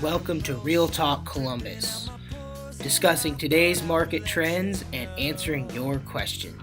Welcome to Real Talk Columbus, discussing today's market trends and answering your questions.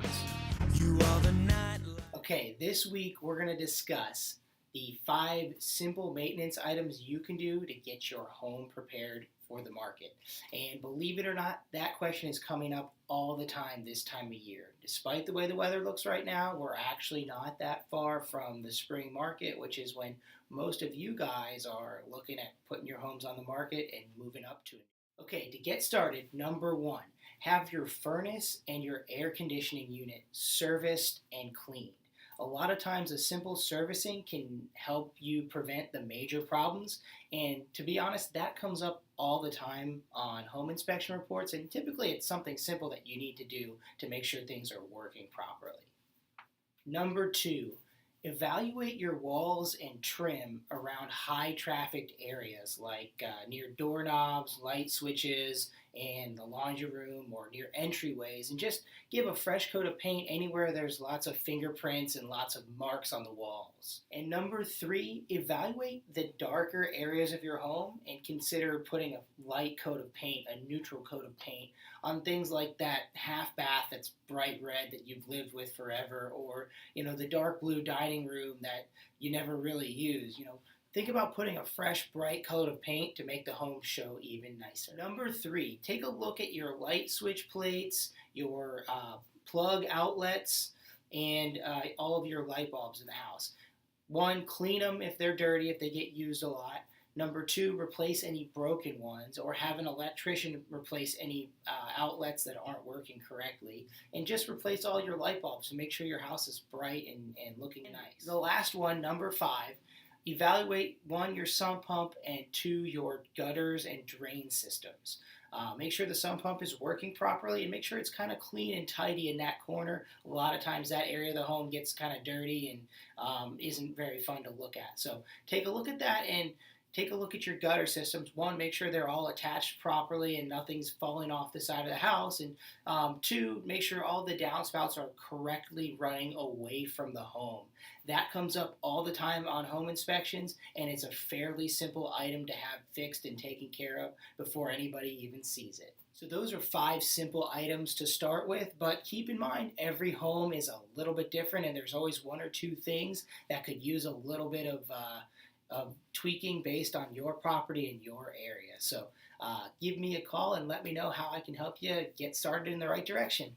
Okay, this week we're going to discuss the 5 simple maintenance items you can do to get your home prepared for the market. And believe it or not, that question is coming up all the time this time of year. Despite the way the weather looks right now, we're actually not that far from the spring market, which is when most of you guys are looking at putting your homes on the market and moving up to it. Okay, to get started, number one, have your furnace and your air conditioning unit serviced and cleaned. A lot of times, a simple servicing can help you prevent the major problems. And to be honest, that comes up all the time on home inspection reports. And typically, it's something simple that you need to do to make sure things are working properly. Number two, evaluate your walls and trim around high trafficked areas like near doorknobs, light switches, and the laundry room or near entryways, and just give a fresh coat of paint anywhere there's lots of fingerprints and lots of marks on the walls. And number three, evaluate the darker areas of your home and consider putting a light coat of paint, a neutral coat of paint on things like that half bath that's bright red that you've lived with forever, or the dark blue dining room that you never really use. Think about putting a fresh, bright coat of paint to make the home show even nicer. Number three, take a look at your light switch plates, your plug outlets, and all of your light bulbs in the house. One, clean them if they're dirty, if they get used a lot. Number two, replace any broken ones or have an electrician replace any outlets that aren't working correctly. And just replace all your light bulbs to make sure your house is bright and looking nice. The last one, number five, evaluate one, your sump pump, and two, your gutters and drain systems. Make sure the sump pump is working properly and make sure it's kind of clean and tidy in that corner. A lot of times that area of the home gets kind of dirty and isn't very fun to look at. So take a look at that and take a look at your gutter systems. One, make sure they're all attached properly and nothing's falling off the side of the house. And two, make sure all the downspouts are correctly running away from the home. That comes up all the time on home inspections, and it's a fairly simple item to have fixed and taken care of before anybody even sees it. So those are 5 simple items to start with, but keep in mind every home is a little bit different, and there's always one or two things that could use a little bit of tweaking based on your property and your area. So give me a call and let me know how I can help you get started in the right direction.